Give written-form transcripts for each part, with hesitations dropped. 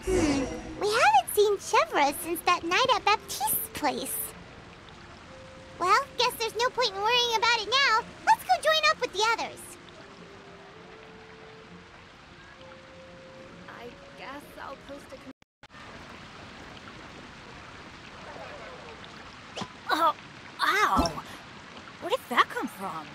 We haven't seen Chevra since that night at Baptiste's place. Well, guess there's no point in worrying about it now. Let's go join up with the others. I guess I'll post a... Oh, ow! Where did that come from?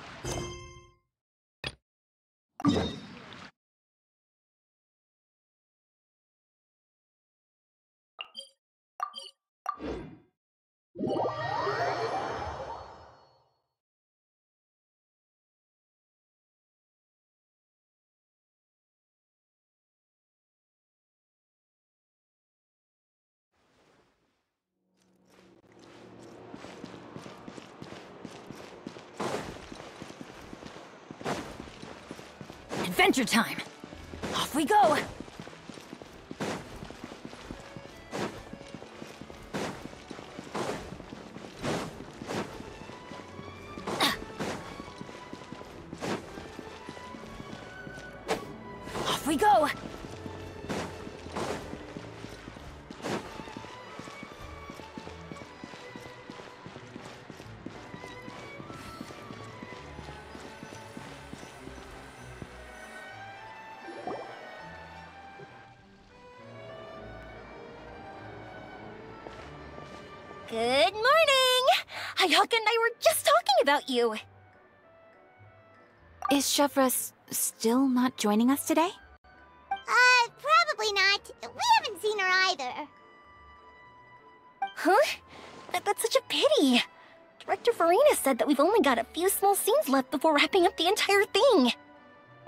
Adventure time! Off we go! Off we go! Good morning! Hayaka and I were just talking about you. Is Chevra still not joining us today? Probably not. We haven't seen her either. Huh? That's such a pity. Director Farina said that we've only got a few small scenes left before wrapping up the entire thing.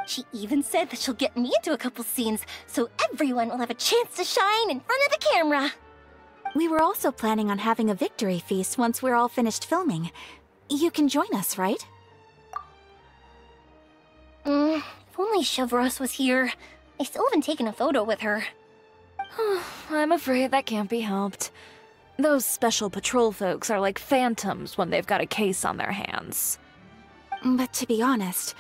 She even said that she'll get me into a couple scenes, so everyone will have a chance to shine in front of the camera. We were also planning on having a victory feast once we're all finished filming. You can join us, right? If only Chevros was here. I still haven't taken a photo with her. I'm afraid that can't be helped. Those special patrol folks are like phantoms when they've got a case on their hands. But to be honest,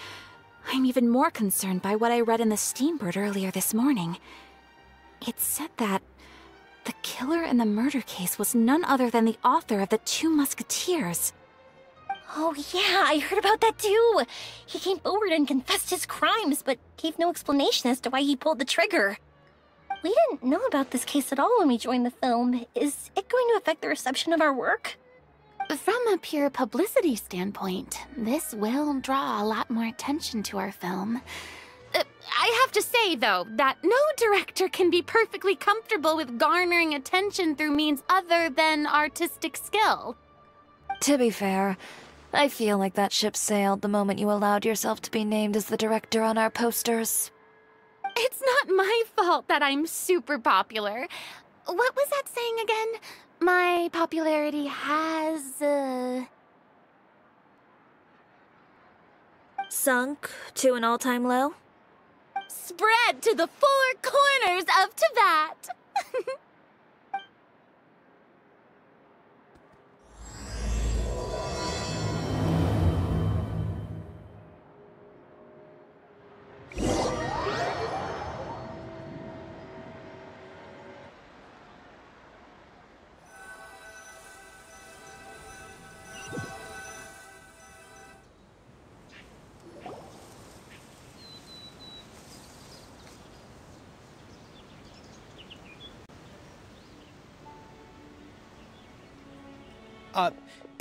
I'm even more concerned by what I read in the Steambird earlier this morning. It said that the killer in the murder case was none other than the author of the 2 Musketeers. Oh yeah, I heard about that too. He came forward and confessed his crimes, but gave no explanation as to why he pulled the trigger. We didn't know about this case at all when we joined the film. Is it going to affect the reception of our work? From a pure publicity standpoint, this will draw a lot more attention to our film. I have to say, though, that no director can be perfectly comfortable with garnering attention through means other than artistic skill. To be fair, I feel like that ship sailed the moment you allowed yourself to be named as the director on our posters. It's not my fault that I'm super popular. What was that saying again? My popularity has, Sunk to an all-time low? spread to the 4 corners of Teyvat.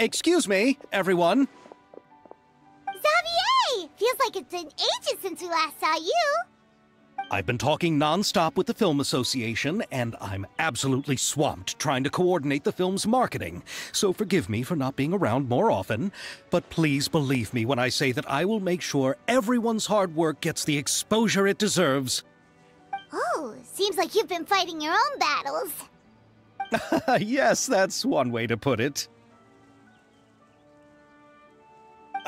Excuse me, everyone. Xavier! Feels like it's been ages since we last saw you. I've been talking non-stop with the Film Association, and I'm absolutely swamped trying to coordinate the film's marketing. So forgive me for not being around more often, but please believe me when I say that I will make sure everyone's hard work gets the exposure it deserves. Oh, seems like you've been fighting your own battles. Yes, that's one way to put it.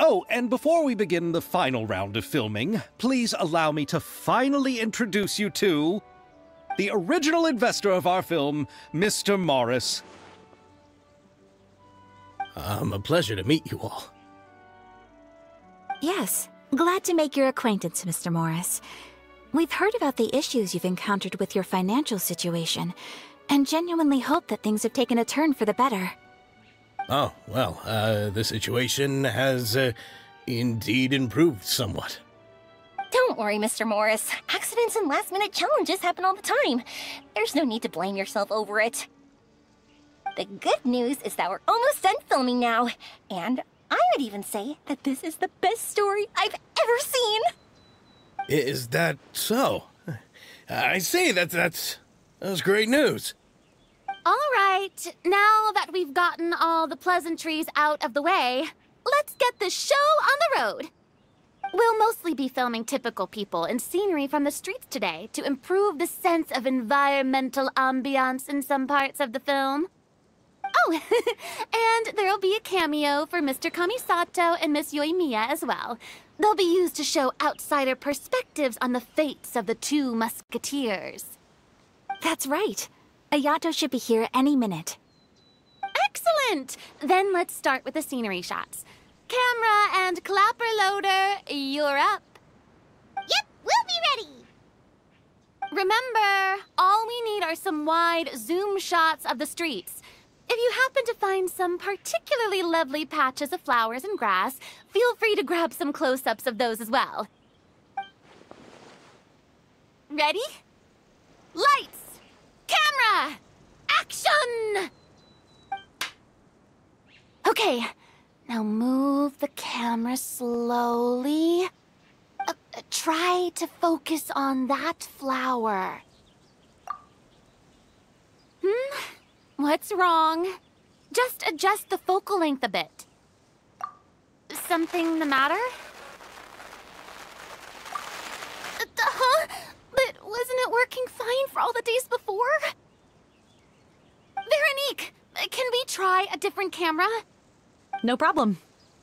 Oh, and before we begin the final round of filming, please allow me to finally introduce you to the original investor of our film, Mr. Morris. A pleasure to meet you all. Yes, glad to make your acquaintance, Mr. Morris. We've heard about the issues you've encountered with your financial situation, and genuinely hope that things have taken a turn for the better. Oh, well, the situation has, indeed improved somewhat. Don't worry, Mr. Morris. Accidents and last-minute challenges happen all the time. There's no need to blame yourself over it. The good news is that we're almost done filming now, and I would even say that this is the best story I've ever seen. Is that so? I say that's great news. All right, now that we've gotten all the pleasantries out of the way, let's get this show on the road. We'll mostly be filming typical people and scenery from the streets today to improve the sense of environmental ambiance in some parts of the film. Oh, and there'll be a cameo for Mr. Kamisato and Miss Yoimiya as well. They'll be used to show outsider perspectives on the fates of the two musketeers. That's right. Ayato should be here any minute. Excellent! Then let's start with the scenery shots. Camera and clapper loader, you're up. Yep, we'll be ready. Remember, all we need are some wide zoom shots of the streets. If you happen to find some particularly lovely patches of flowers and grass, feel free to grab some close-ups of those as well. Ready? Lights! Camera! Action! Okay, now move the camera slowly. Try to focus on that flower. What's wrong? Just adjust the focal length a bit. Something the matter? Huh? But wasn't it working fine for all the days before? Veronique, can we try a different camera? No problem.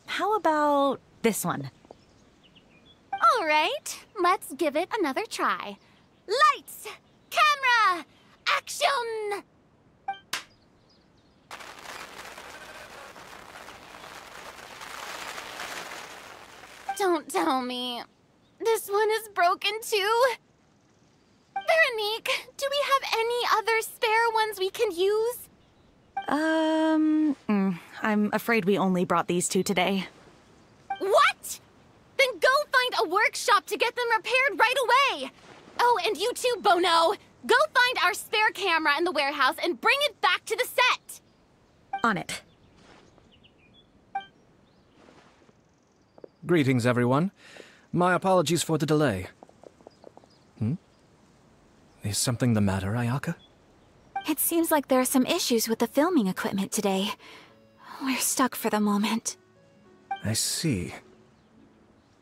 How about this one? All right, let's give it another try. Lights! Camera! Action! Don't tell me. This one is broken too? Veronique, do we have any other spare ones we can use? I'm afraid we only brought these two today. What? Then go find a workshop to get them repaired right away. Oh, and you too, Bono. Go find our spare camera in the warehouse and bring it back to the set. On it. Greetings, everyone. My apologies for the delay. Is something the matter, Ayaka? It seems like there are some issues with the filming equipment today. We're stuck for the moment. I see.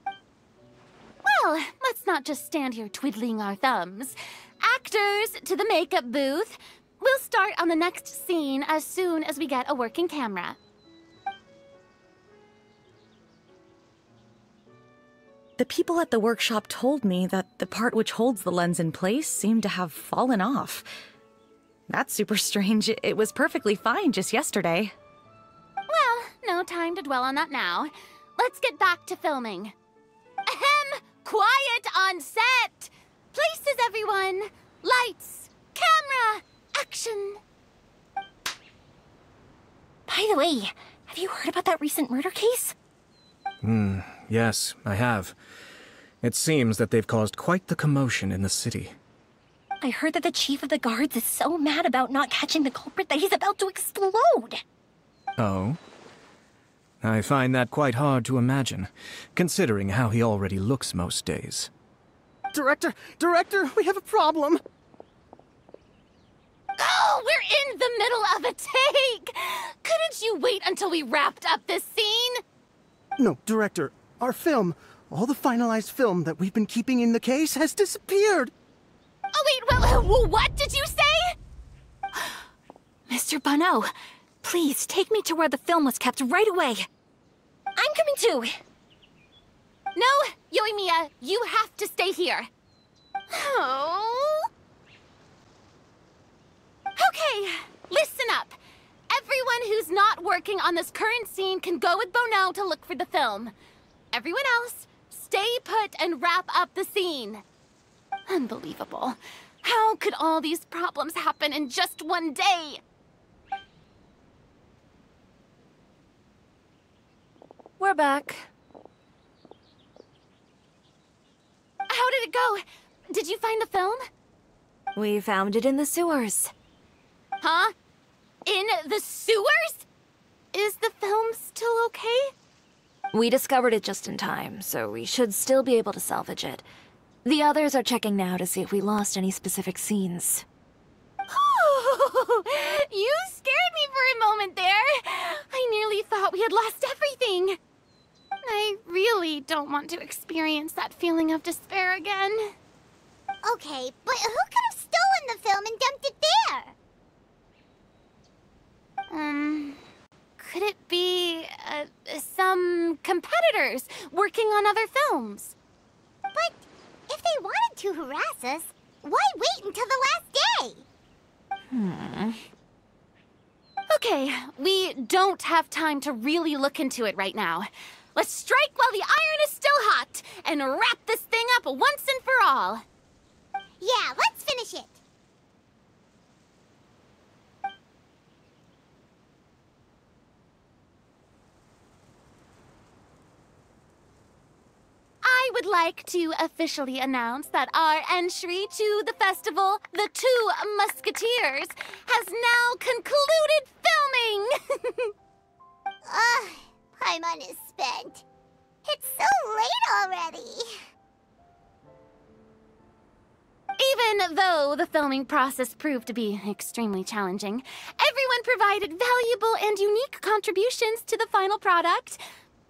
Well, let's not just stand here twiddling our thumbs. Actors, to the makeup booth. We'll start on the next scene as soon as we get a working camera. The people at the workshop told me that the part which holds the lens in place seemed to have fallen off. That's super strange. It was perfectly fine just yesterday. Well, no time to dwell on that now. Let's get back to filming. Ahem! Quiet on set! Places, everyone! Lights! Camera! Action! By the way, have you heard about that recent murder case? Yes, I have. It seems that they've caused quite the commotion in the city. I heard that the chief of the guards is so mad about not catching the culprit that he's about to explode. Oh? I find that quite hard to imagine, considering how he already looks most days. Director, we have a problem. Oh, we're in the middle of a take! Couldn't you wait until we wrapped up this scene? No, Director, our film, all the finalized film that we've been keeping in the case has disappeared. Oh, wait, what did you say? Mr. Bono, please take me to where the film was kept right away. I'm coming too. No, Yoimiya, you have to stay here. Oh. Okay, listen up. Everyone who's not working on this current scene can go with Bono to look for the film. Everyone else, stay put and wrap up the scene. Unbelievable. How could all these problems happen in just one day? We're back. How did it go? Did you find the film? We found it in the sewers. Huh? In the sewers? Is the film still okay? We discovered it just in time, so we should still be able to salvage it. The others are checking now to see if we lost any specific scenes. You scared me for a moment there. I nearly thought we had lost everything. I really don't want to experience that feeling of despair again. Okay, but who could have stolen the film and dumped it there? Could it be, some competitors working on other films? But if they wanted to harass us, why wait until the last day? Okay, we don't have time to really look into it right now. Let's strike while the iron is still hot and wrap this thing up once and for all. Yeah, let's finish it. I would like to officially announce that our entry to the festival, The Two Musketeers, has now concluded filming! Paimon is spent. It's so late already. Even though the filming process proved to be extremely challenging, everyone provided valuable and unique contributions to the final product.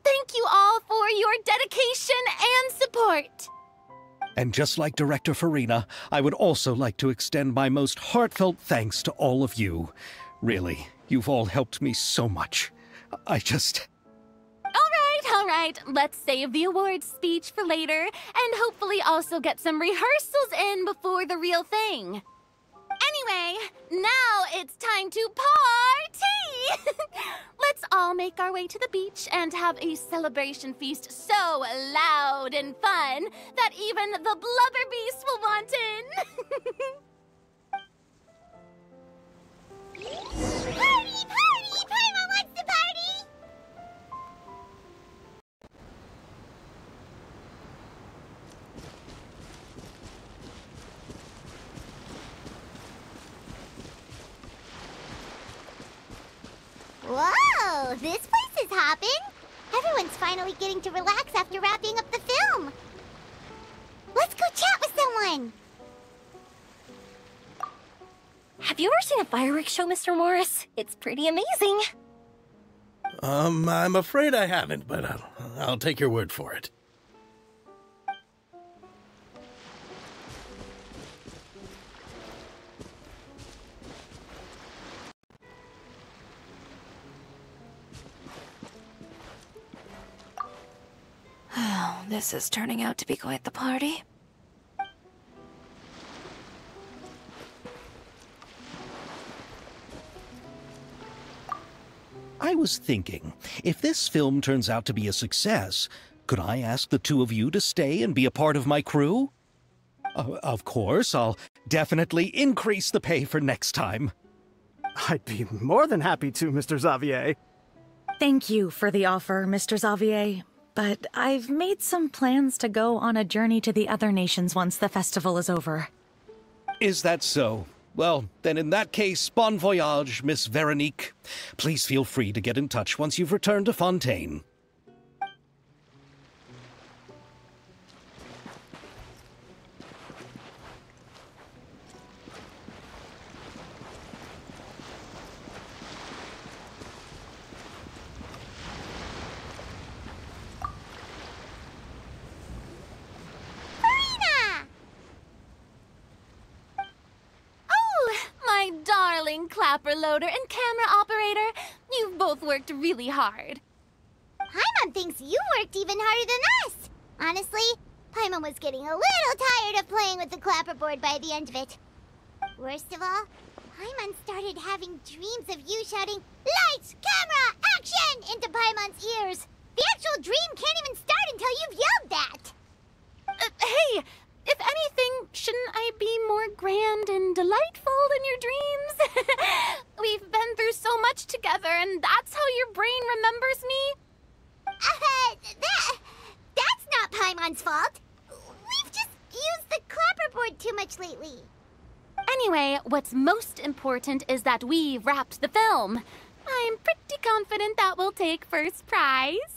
Thank you all for your dedication and support. And just like Director Farina, I would also like to extend my most heartfelt thanks to all of you. Really, you've all helped me so much. All right, let's save the awards speech for later, and hopefully also get some rehearsals in before the real thing. Anyway, now it's time to party! Let's all make our way to the beach and have a celebration feast so loud and fun that even the blubber beast will want in. Party! Paimon wants to party! Whoa, this place is hopping. Everyone's finally getting to relax after wrapping up the film. Let's go chat with someone. Have you ever seen a fireworks show, Mr. Morris? It's pretty amazing. I'm afraid I haven't, but I'll take your word for it. Oh, this is turning out to be quite the party. I was thinking, if this film turns out to be a success, could I ask the two of you to stay and be a part of my crew? Of course, I'll definitely increase the pay for next time. I'd be more than happy to, Mr. Xavier. Thank you for the offer, Mr. Xavier. But I've made some plans to go on a journey to the other nations once the festival is over. Is that so? Well, then in that case, bon voyage, Miss Veronique. Please feel free to get in touch once you've returned to Fontaine. Clapper loader and camera operator, you've both worked really hard. Paimon thinks you worked even harder than us. Honestly, Paimon was getting a little tired of playing with the clapperboard by the end of it. Worst of all, Paimon started having dreams of you shouting, "Lights, camera, action!" into Paimon's ears. The actual dream can't even start until you've yelled that. Hey, If anything, shouldn't I be more grand and delightful than your dreams? We've been through so much together, and that's how your brain remembers me? That's not Paimon's fault. We've just used the clapperboard too much lately. Anyway, what's most important is that we wrapped the film. I'm pretty confident that we'll take first prize.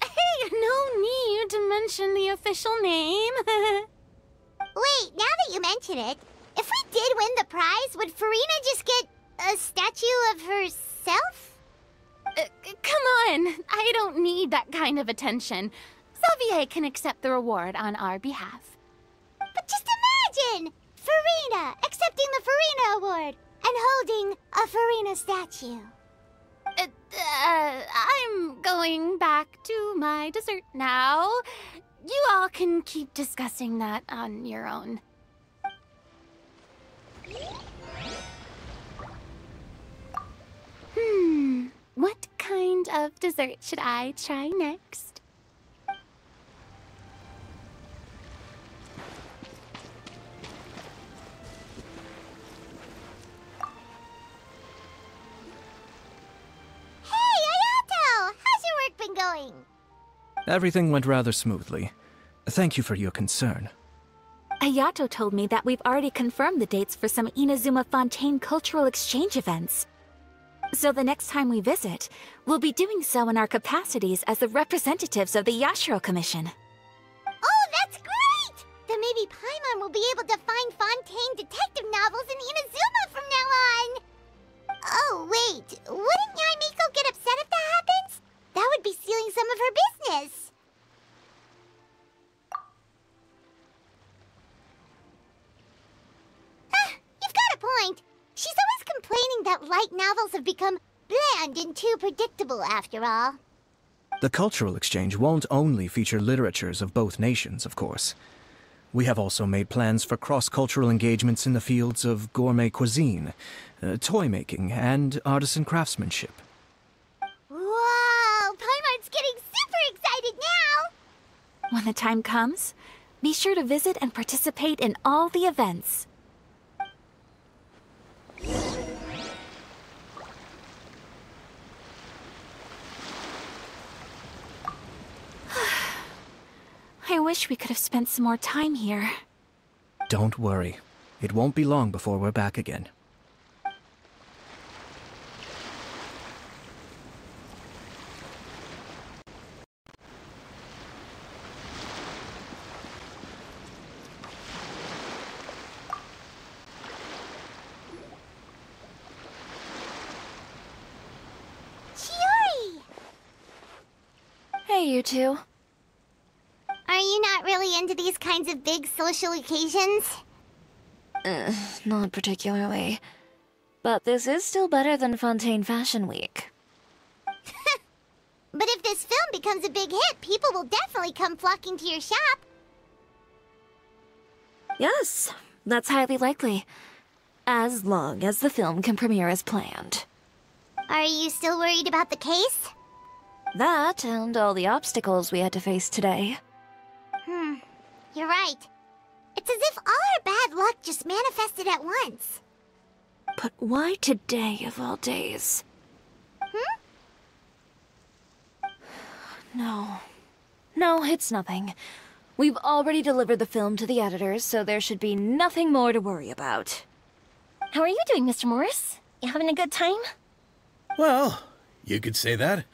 Hey, no need to mention the official name. Wait, now that you mention it, if we did win the prize, would Farina just get a statue of herself? Come on, I don't need that kind of attention. Xavier can accept the reward on our behalf. But just imagine! Farina accepting the Farina Award and holding a Farina statue. I'm going back to my dessert now. You all can keep discussing that on your own. What kind of dessert should I try next? Going? Everything went rather smoothly. Thank you for your concern. Ayato told me that we've already confirmed the dates for some Inazuma Fontaine cultural exchange events. So the next time we visit, we'll be doing so in our capacities as the representatives of the Yashiro Commission. Oh, that's great! Then maybe Paimon will be able to find Fontaine detective novels in Inazuma from now on! Oh, wait. Wouldn't Yae Miko get upset if that happens? That would be stealing some of her business. You've got a point. She's always complaining that light novels have become bland and too predictable after all. The cultural exchange won't only feature literatures of both nations, of course. We have also made plans for cross-cultural engagements in the fields of gourmet cuisine, toy making, and artisan craftsmanship. Whoa! Paimon's getting super excited now! When the time comes, be sure to visit and participate in all the events. I wish we could have spent some more time here. Don't worry. It won't be long before we're back again. Chiori! Hey, you two. Are you not really into these kinds of big social occasions? Not particularly. But this is still better than Fontaine Fashion Week. But if this film becomes a big hit, people will definitely come flocking to your shop. Yes, that's highly likely. As long as the film can premiere as planned. Are you still worried about the case? That and all the obstacles we had to face today. You're right. It's as if all our bad luck just manifested at once. But why today of all days? No, it's nothing. We've already delivered the film to the editors, so there should be nothing more to worry about. How are you doing, Mr. Morris? You having a good time? Well, you could say that.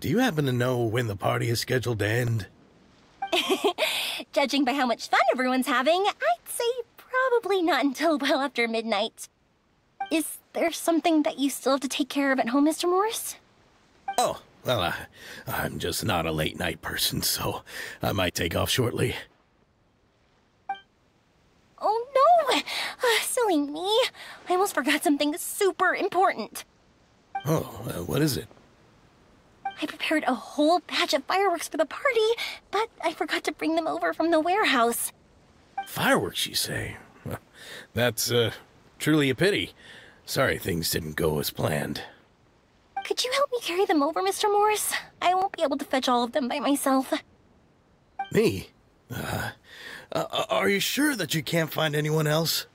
Do you happen to know when the party is scheduled to end? Judging by how much fun everyone's having, I'd say probably not until well after midnight. Is there something that you still have to take care of at home, Mr. Morris? Oh, well, I'm just not a late night person, so I might take off shortly. Oh no! Silly me. I almost forgot something super important. Oh, what is it? I prepared a whole batch of fireworks for the party, but I forgot to bring them over from the warehouse. Fireworks, you say? Well, that's, truly a pity. Sorry things didn't go as planned. Could you help me carry them over, Mr. Morris? I won't be able to fetch all of them by myself. Me? Are you sure that you can't find anyone else?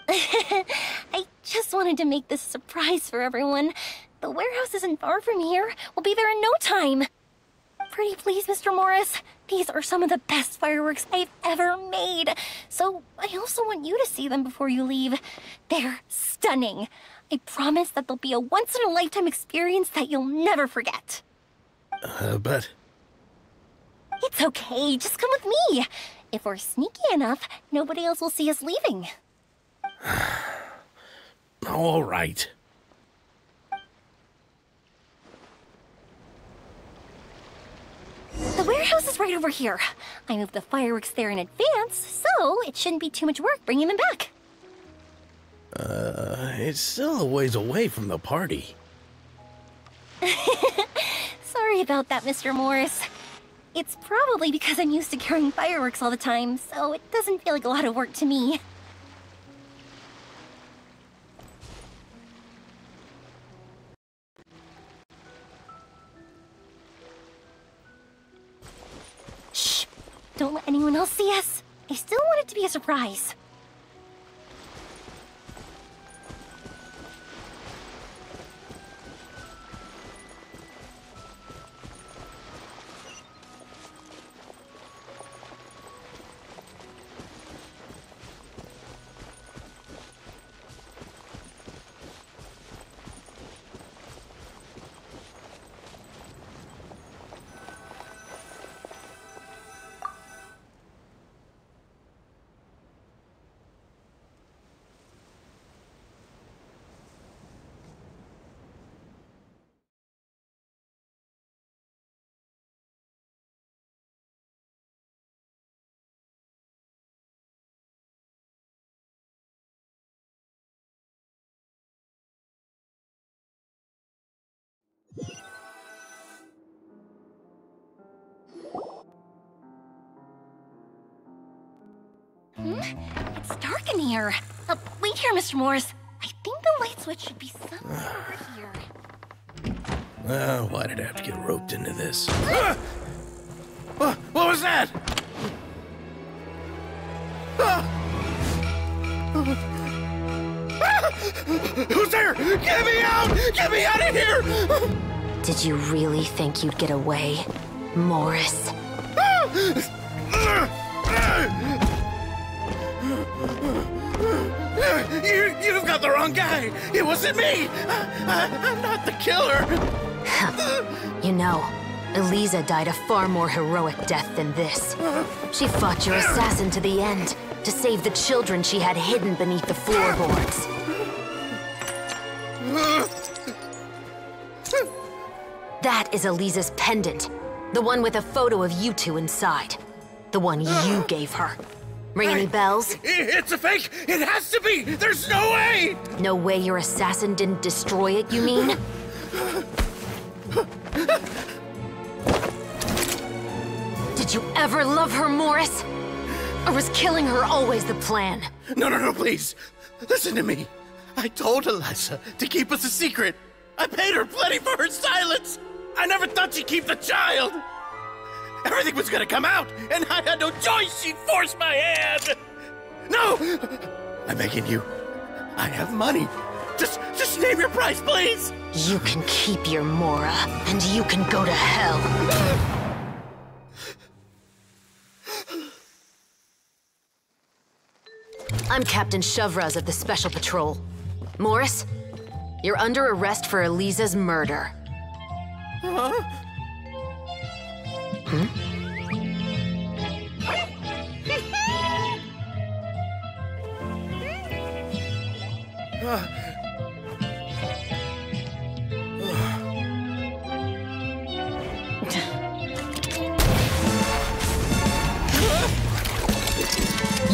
I just wanted to make this a surprise for everyone. The warehouse isn't far from here. We'll be there in no time. Pretty please, Mr. Morris. These are some of the best fireworks I've ever made. So I also want you to see them before you leave. They're stunning. I promise that they'll be a once-in-a-lifetime experience that you'll never forget. But... It's okay. Just come with me. If we're sneaky enough, nobody else will see us leaving. All right. The warehouse is right over here. I moved the fireworks there in advance, so it shouldn't be too much work bringing them back. It's still a ways away from the party. Sorry about that, Mr. Morris. It's probably because I'm used to carrying fireworks all the time, so it doesn't feel like a lot of work to me. Shh! Don't let anyone else see us. I still want it to be a surprise. It's dark in here. Wait here, Mr. Morris. I think the light switch should be somewhere over here. Why did I have to get roped into this? What was that? Who's there? Get me out! Get me out of here! Did you really think you'd get away, Morris? You've got the wrong guy! It wasn't me! I'm not the killer! You know, Eliza died a far more heroic death than this. She fought your assassin to the end, to save the children she had hidden beneath the floorboards. That is Eliza's pendant. The one with a photo of you two inside. The one you gave her. Ring any bells? It's a fake! It has to be! There's no way! No way your assassin didn't destroy it, you mean? Did you ever love her, Morris? Or was killing her always the plan? No, please. Listen to me. I told Eliza to keep us a secret. I paid her plenty for her silence. I never thought she'd keep the child. Everything was gonna come out, and I had no choice. She'd force my hand. No! I'm begging you. I have money. Just name your price, please. You can keep your Mora, and you can go to hell. I'm Captain Shovraz of the Special Patrol. Morris, you're under arrest for Eliza's murder. Huh?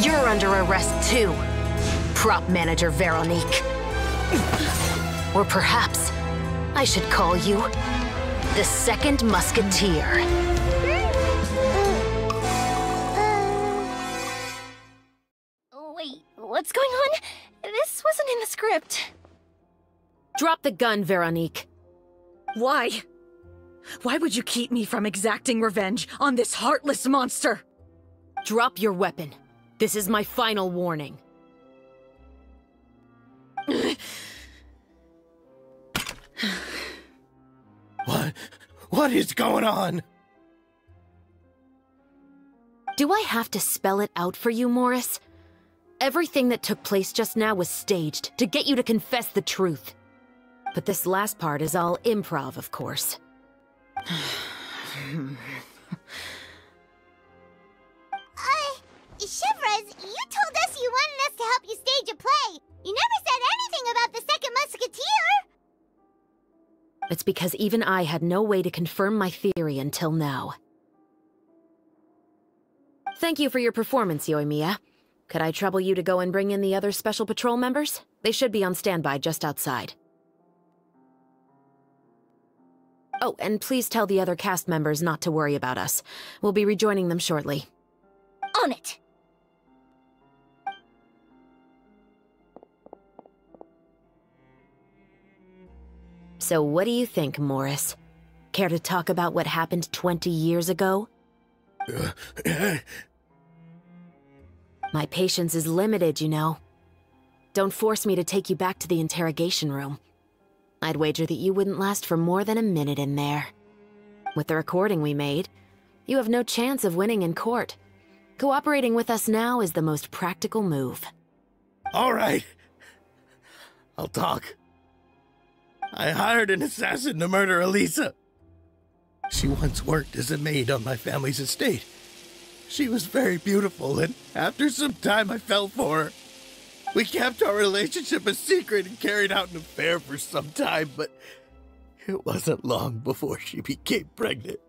You're under arrest too, prop manager Veronique. Or perhaps I should call you the Second Musketeer. Wait, what's going on? This wasn't in the script. Drop the gun, Veronique. Why? Why would you keep me from exacting revenge on this heartless monster? Drop your weapon. This is my final warning. What is going on? Do I have to spell it out for you, Morris? Everything that took place just now was staged to get you to confess the truth. But this last part is all improv, of course. Chevres, you told us you wanted us to help you stage a play. You never said anything about the second Musketeer. It's because even I had no way to confirm my theory until now. Thank you for your performance, Yoimiya. Could I trouble you to go and bring in the other Special Patrol members? They should be on standby just outside. Oh, and please tell the other cast members not to worry about us. We'll be rejoining them shortly. On it! So what do you think, Morris? Care to talk about what happened 20 years ago? My patience is limited, you know. Don't force me to take you back to the interrogation room. I'd wager that you wouldn't last for more than a minute in there. With the recording we made, you have no chance of winning in court. Cooperating with us now is the most practical move. All right. I'll talk. I hired an assassin to murder Elisa. She once worked as a maid on my family's estate. She was very beautiful, and after some time I fell for her. We kept our relationship a secret and carried out an affair for some time, but it wasn't long before she became pregnant.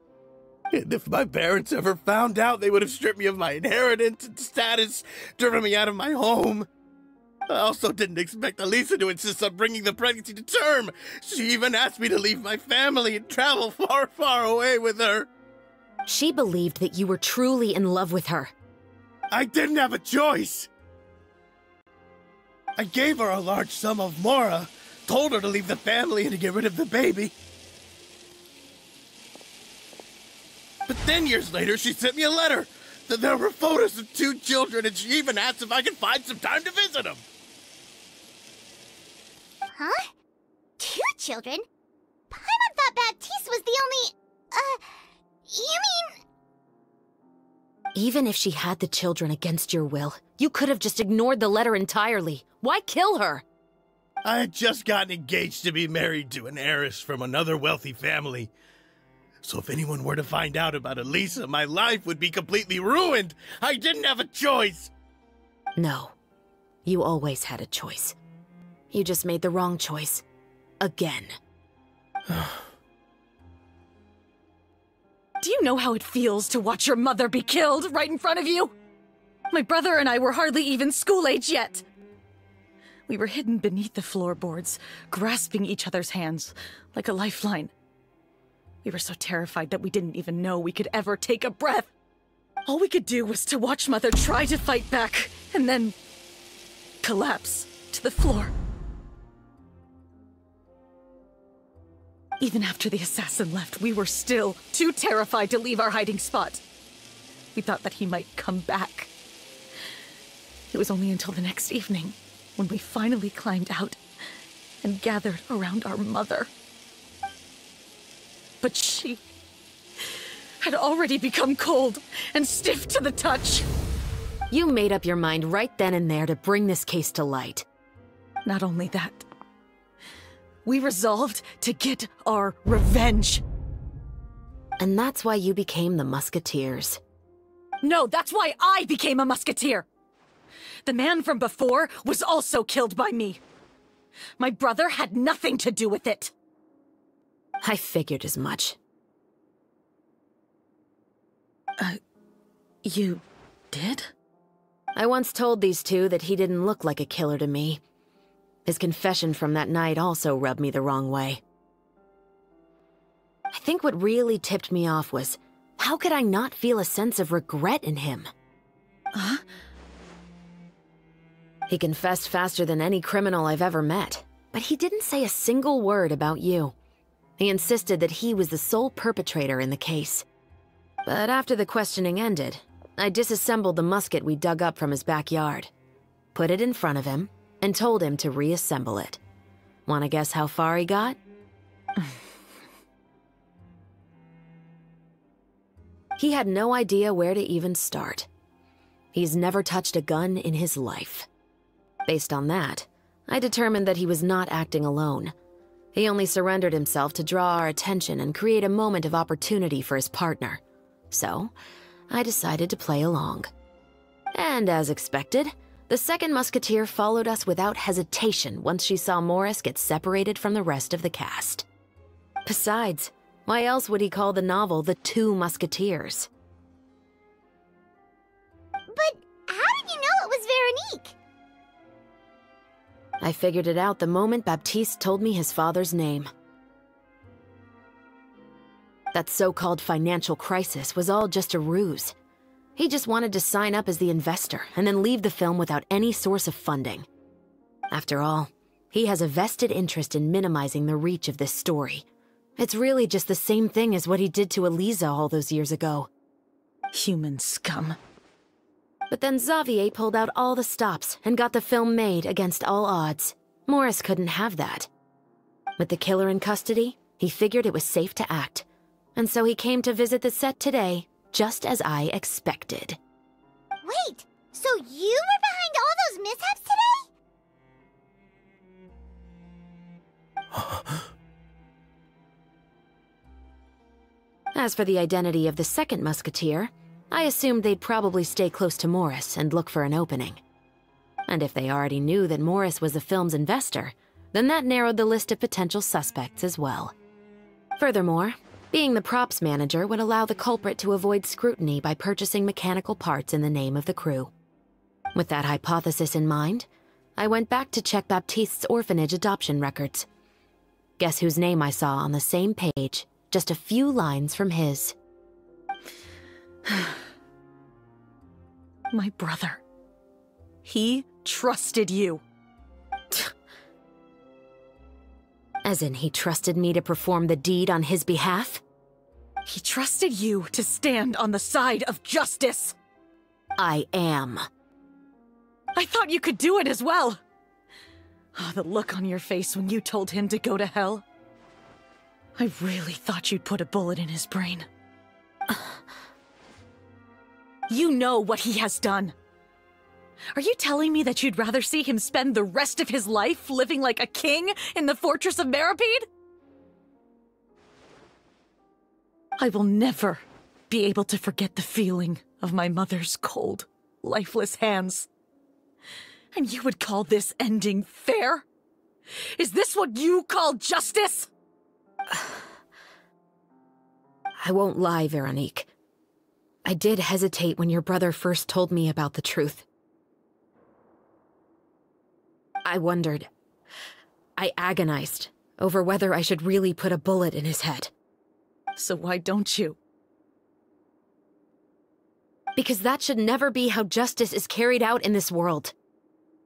And if my parents ever found out, they would have stripped me of my inheritance and status, driven me out of my home. I also didn't expect Elisa to insist on bringing the pregnancy to term. She even asked me to leave my family and travel far, far away with her. She believed that you were truly in love with her. I didn't have a choice. I gave her a large sum of mora, told her to leave the family and to get rid of the baby. But then years later, she sent me a letter that there were photos of 2 children, and she even asked if I could find some time to visit them. Huh? 2 children? Paimon thought Baptiste was the only... you mean... Even if she had the children against your will, you could have just ignored the letter entirely. Why kill her? I had just gotten engaged to be married to an heiress from another wealthy family. So if anyone were to find out about Elisa, my life would be completely ruined. I didn't have a choice. No. You always had a choice. You just made the wrong choice. Again. Do you know how it feels to watch your mother be killed right in front of you? My brother and I were hardly even school age yet. We were hidden beneath the floorboards, grasping each other's hands like a lifeline. We were so terrified that we didn't even know we could ever take a breath. All we could do was to watch Mother try to fight back, and then collapse to the floor. Even after the assassin left, we were still too terrified to leave our hiding spot. We thought that he might come back. It was only until the next evening when we finally climbed out and gathered around our mother. But she had already become cold and stiff to the touch. You made up your mind right then and there to bring this case to light. Not only that, we resolved to get our revenge. And that's why you became the Musketeers. No, that's why I became a Musketeer. The man from before was also killed by me. My brother had nothing to do with it. I figured as much. You did? I once told these two that he didn't look like a killer to me. His confession from that night also rubbed me the wrong way. I think what really tipped me off was, how could I not feel a sense of regret in him? Huh? He confessed faster than any criminal I've ever met, but he didn't say a single word about you. He insisted that he was the sole perpetrator in the case. But after the questioning ended, I disassembled the musket we dug up from his backyard, put it in front of him, and told him to reassemble it. Want to guess how far he got? He had no idea where to even start. He's never touched a gun in his life. Based on that, I determined that he was not acting alone. He only surrendered himself to draw our attention and create a moment of opportunity for his partner. So, I decided to play along. And as expected, the second musketeer followed us without hesitation once she saw Morris get separated from the rest of the cast. Besides, why else would he call the novel The Two Musketeers? But how did you know it was Veronique? I figured it out the moment Baptiste told me his father's name. That so-called financial crisis was all just a ruse. He just wanted to sign up as the investor and then leave the film without any source of funding. After all, he has a vested interest in minimizing the reach of this story. It's really just the same thing as what he did to Eliza all those years ago. Human scum. But then Xavier pulled out all the stops and got the film made against all odds. Morris couldn't have that. With the killer in custody, he figured it was safe to act. And so he came to visit the set today, just as I expected. Wait, so you were behind all those mishaps today? As for the identity of the second musketeer, I assumed they'd probably stay close to Morris and look for an opening. And if they already knew that Morris was the film's investor, then that narrowed the list of potential suspects as well. Furthermore, being the props manager would allow the culprit to avoid scrutiny by purchasing mechanical parts in the name of the crew. With that hypothesis in mind, I went back to check Baptiste's orphanage adoption records. Guess whose name I saw on the same page, just a few lines from his. My brother. He trusted you. As in, he trusted me to perform the deed on his behalf? He trusted you to stand on the side of justice. I am. I thought you could do it as well. Oh, the look on your face when you told him to go to hell. I really thought you'd put a bullet in his brain. You know what he has done. Are you telling me that you'd rather see him spend the rest of his life living like a king in the fortress of Meripede? I will never be able to forget the feeling of my mother's cold, lifeless hands. And you would call this ending fair? Is this what you call justice? I won't lie, Veronique. I did hesitate when your brother first told me about the truth. I wondered. I agonized over whether I should really put a bullet in his head. So why don't you? Because that should never be how justice is carried out in this world.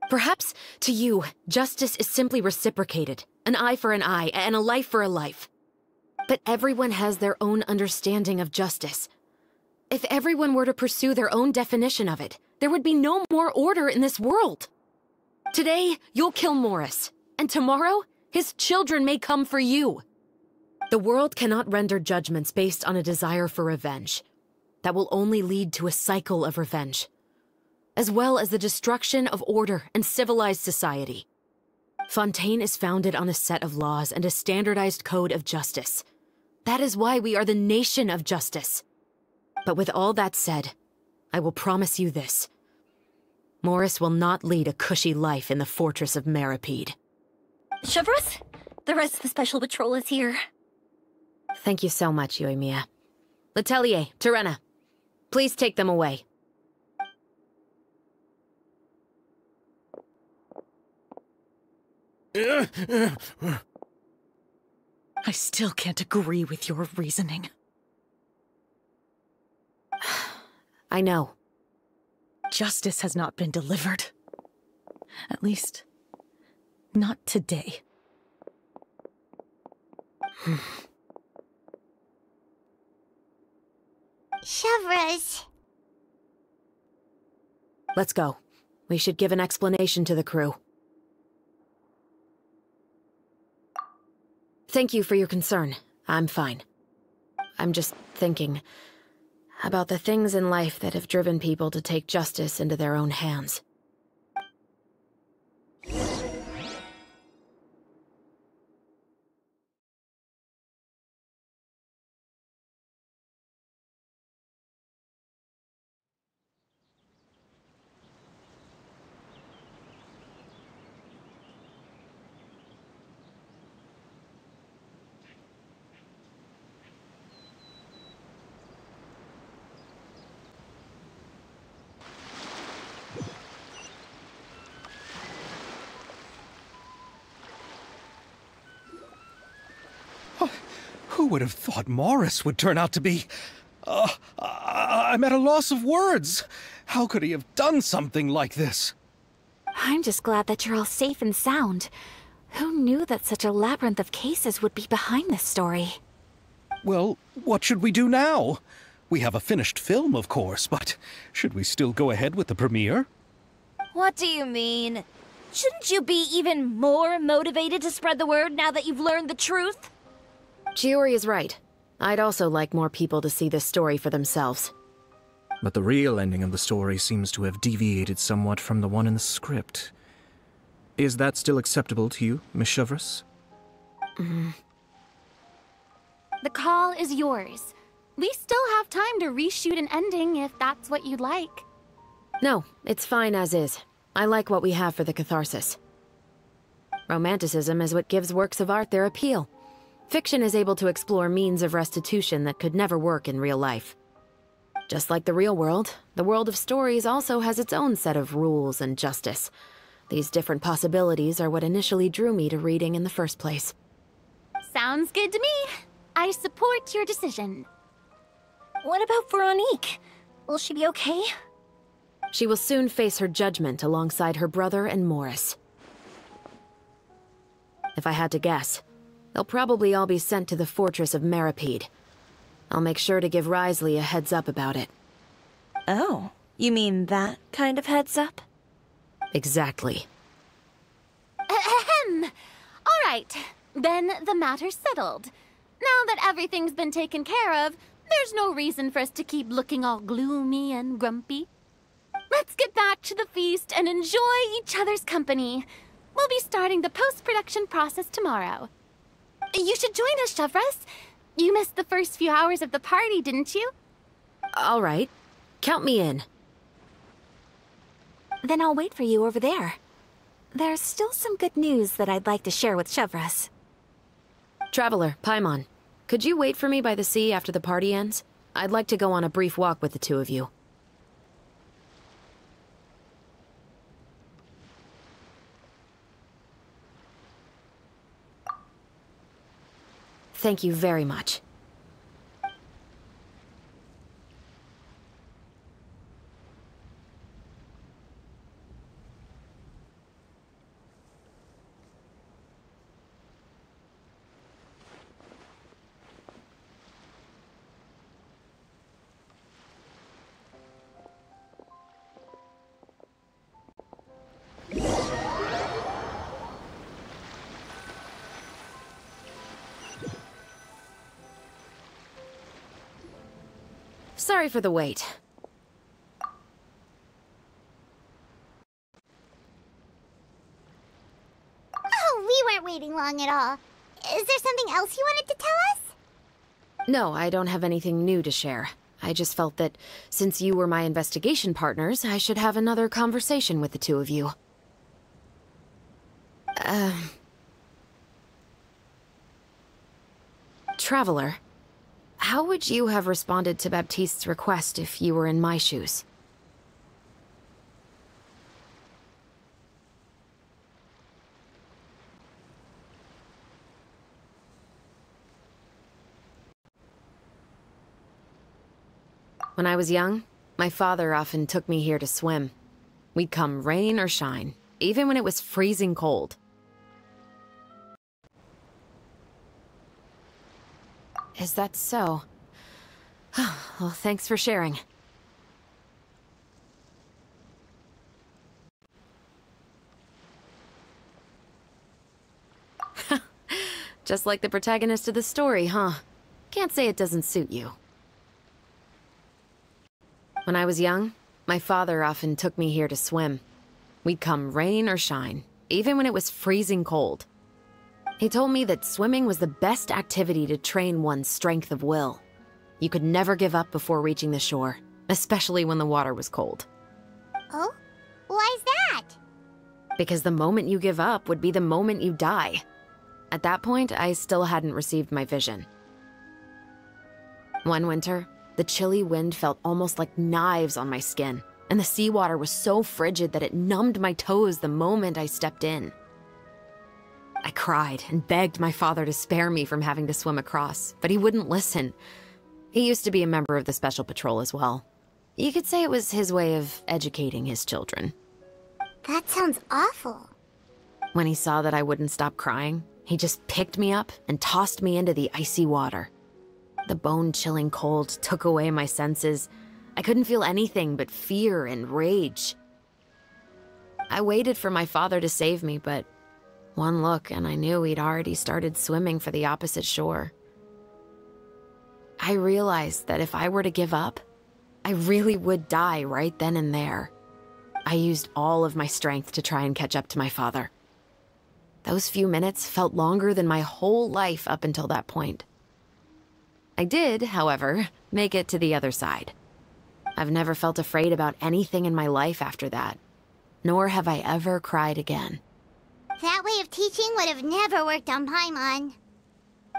Perhaps, to you, justice is simply reciprocated. An eye for an eye, and a life for a life. But everyone has their own understanding of justice. If everyone were to pursue their own definition of it, there would be no more order in this world. Today, you'll kill Morris, and tomorrow, his children may come for you. The world cannot render judgments based on a desire for revenge. That will only lead to a cycle of revenge, as well as the destruction of order and civilized society. Fontaine is founded on a set of laws and a standardized code of justice. That is why we are the nation of justice. But with all that said, I will promise you this. Morris will not lead a cushy life in the fortress of Meripede. Chevros, the rest of the special patrol is here. Thank you so much, Yoimiya. Letelier, Terena, please take them away. I still can't agree with your reasoning. I know. Justice has not been delivered. At least, not today. Chevres. Let's go. We should give an explanation to the crew. Thank you for your concern. I'm fine. I'm just thinking about the things in life that have driven people to take justice into their own hands. Who would have thought Morris would turn out to be... I'm at a loss of words. How could he have done something like this? I'm just glad that you're all safe and sound. Who knew that such a labyrinth of cases would be behind this story? Well, what should we do now? We have a finished film, of course, but should we still go ahead with the premiere? What do you mean? Shouldn't you be even more motivated to spread the word now that you've learned the truth? Chiori is right. I'd also like more people to see this story for themselves. But the real ending of the story seems to have deviated somewhat from the one in the script. Is that still acceptable to you, Miss Chevres? The call is yours. We still have time to reshoot an ending if that's what you'd like. No, it's fine as is. I like what we have for the catharsis. Romanticism is what gives works of art their appeal. Fiction is able to explore means of restitution that could never work in real life. Just like the real world, the world of stories also has its own set of rules and justice. These different possibilities are what initially drew me to reading in the first place. Sounds good to me. I support your decision. What about Veronique? Will she be okay? She will soon face her judgment alongside her brother and Morris. If I had to guess, they'll probably all be sent to the fortress of Meripede. I'll make sure to give Risley a heads up about it. Oh, you mean that kind of heads up? Exactly. Ahem. All right, then the matter's settled. Now that everything's been taken care of, there's no reason for us to keep looking all gloomy and grumpy. Let's get back to the feast and enjoy each other's company. We'll be starting the post-production process tomorrow. You should join us, Chevres. You missed the first few hours of the party, didn't you? All right. Count me in. Then I'll wait for you over there. There's still some good news that I'd like to share with Chevres. Traveler, Paimon, could you wait for me by the sea after the party ends? I'd like to go on a brief walk with the two of you. Thank you very much. Sorry for the wait. Oh, we weren't waiting long at all. Is there something else you wanted to tell us? No, I don't have anything new to share. I just felt that since you were my investigation partners, I should have another conversation with the two of you. Traveler, how would you have responded to Baptiste's request if you were in my shoes? When I was young, my father often took me here to swim. We'd come rain or shine, even when it was freezing cold. Is that so? Well, thanks for sharing. Just like the protagonist of the story, huh? Can't say it doesn't suit you. When I was young, my father often took me here to swim. We'd come rain or shine, even when it was freezing cold. He told me that swimming was the best activity to train one's strength of will. You could never give up before reaching the shore, especially when the water was cold. Oh? Why's that? Because the moment you give up would be the moment you die. At that point, I still hadn't received my vision. One winter, the chilly wind felt almost like knives on my skin, and the seawater was so frigid that it numbed my toes the moment I stepped in. I cried and begged my father to spare me from having to swim across, but he wouldn't listen. He used to be a member of the Special Patrol as well. You could say it was his way of educating his children. That sounds awful. When he saw that I wouldn't stop crying, he just picked me up and tossed me into the icy water. The bone-chilling cold took away my senses. I couldn't feel anything but fear and rage. I waited for my father to save me, but one look and I knew he'd already started swimming for the opposite shore. I realized that if I were to give up, I really would die right then and there. I used all of my strength to try and catch up to my father. Those few minutes felt longer than my whole life up until that point. I did, however, make it to the other side. I've never felt afraid about anything in my life after that, nor have I ever cried again. That way of teaching would have never worked on Paimon.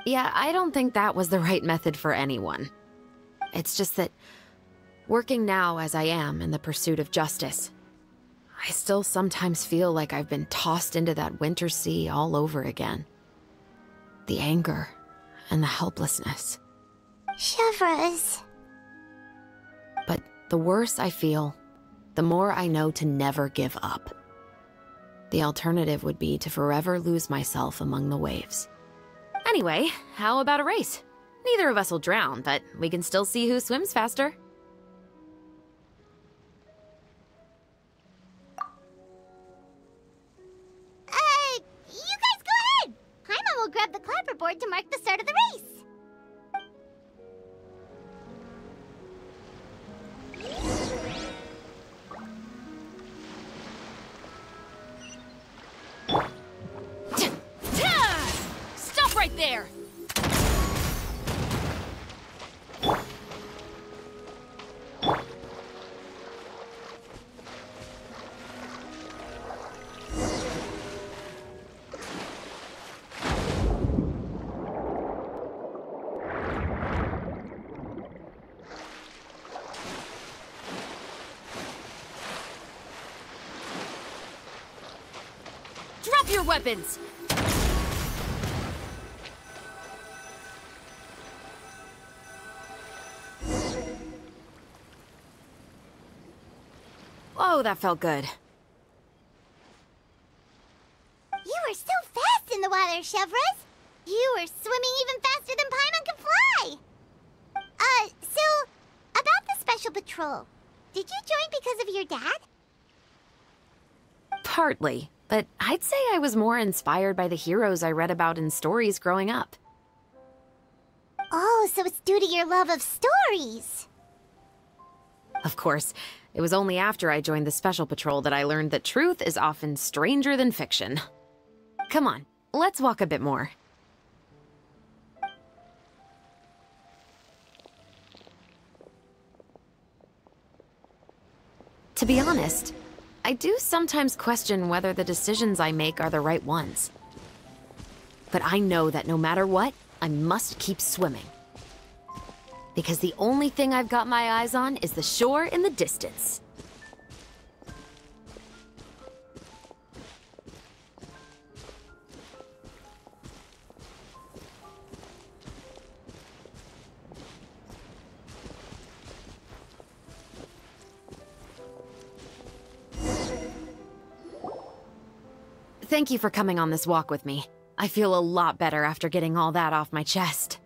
Yeah, I don't think that was the right method for anyone. It's just that, working now as I am in the pursuit of justice, I still sometimes feel like I've been tossed into that winter sea all over again. The anger and the helplessness. Chevreuse. But the worse I feel, the more I know to never give up. The alternative would be to forever lose myself among the waves. Anyway, how about a race? Neither of us will drown, but we can still see who swims faster. You guys go ahead! Paimon will grab the clapperboard to mark the start of the race. Stop right there! Drop your weapons! Oh, that felt good. You were so fast in the water, Chevreuse. You were swimming even faster than Paimon can fly. So, about the Special Patrol, did you join because of your dad? Partly, but I'd say I was more inspired by the heroes I read about in stories growing up. Oh, so it's due to your love of stories. Of course, it was only after I joined the Special Patrol that I learned that truth is often stranger than fiction. Come on, let's walk a bit more. To be honest, I do sometimes question whether the decisions I make are the right ones. But I know that no matter what, I must keep swimming. Because the only thing I've got my eyes on is the shore in the distance. Thank you for coming on this walk with me. I feel a lot better after getting all that off my chest.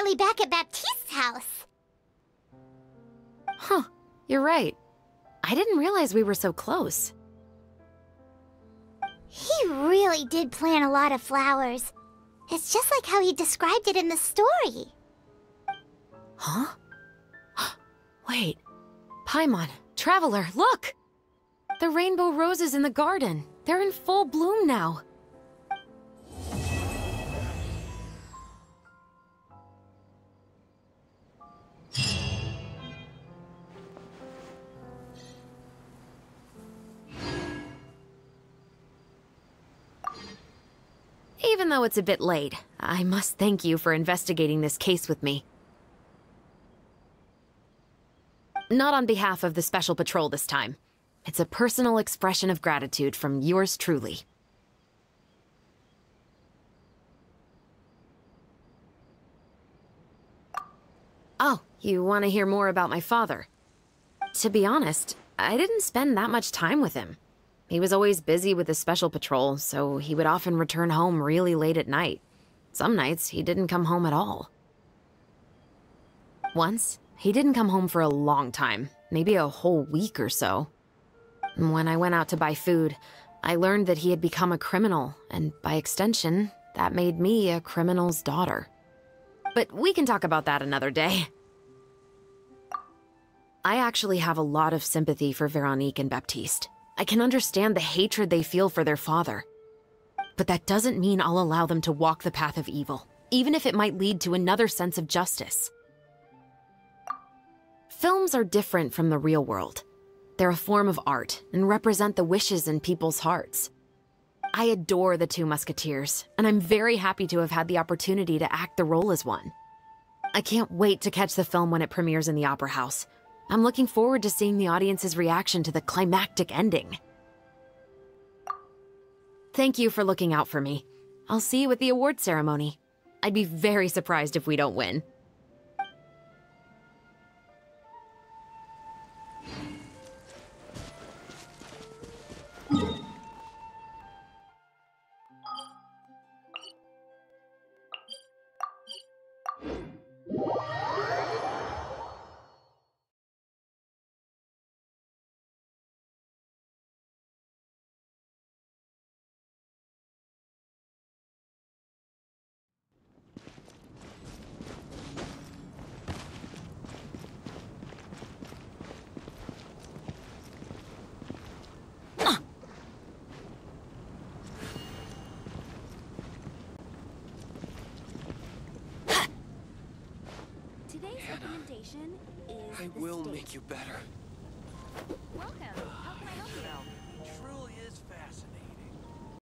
finally back at Baptiste's house. Huh, you're right. I didn't realize we were so close. He really did plant a lot of flowers. It's just like how he described it in the story. Huh? Wait. Paimon, Traveler, look! The rainbow roses in the garden. They're in full bloom now. Even though it's a bit late, I must thank you for investigating this case with me. Not on behalf of the Special Patrol this time. It's a personal expression of gratitude from yours truly. Oh, you want to hear more about my father? To be honest, I didn't spend that much time with him. He was always busy with the Special Patrol, so he would often return home really late at night. Some nights, he didn't come home at all. Once, he didn't come home for a long time, maybe a whole week or so. When I went out to buy food, I learned that he had become a criminal, and by extension, that made me a criminal's daughter. But we can talk about that another day. I actually have a lot of sympathy for Veronique and Baptiste. I can understand the hatred they feel for their father. But that doesn't mean I'll allow them to walk the path of evil, even if it might lead to another sense of justice. Films are different from the real world. They're a form of art and represent the wishes in people's hearts. I adore the two Musketeers, and I'm very happy to have had the opportunity to act the role as one. I can't wait to catch the film when it premieres in the Opera House. I'm looking forward to seeing the audience's reaction to the climactic ending. Thank you for looking out for me. I'll see you at the award ceremony. I'd be very surprised if we don't win. Today's recommendation is I will make you better. Welcome.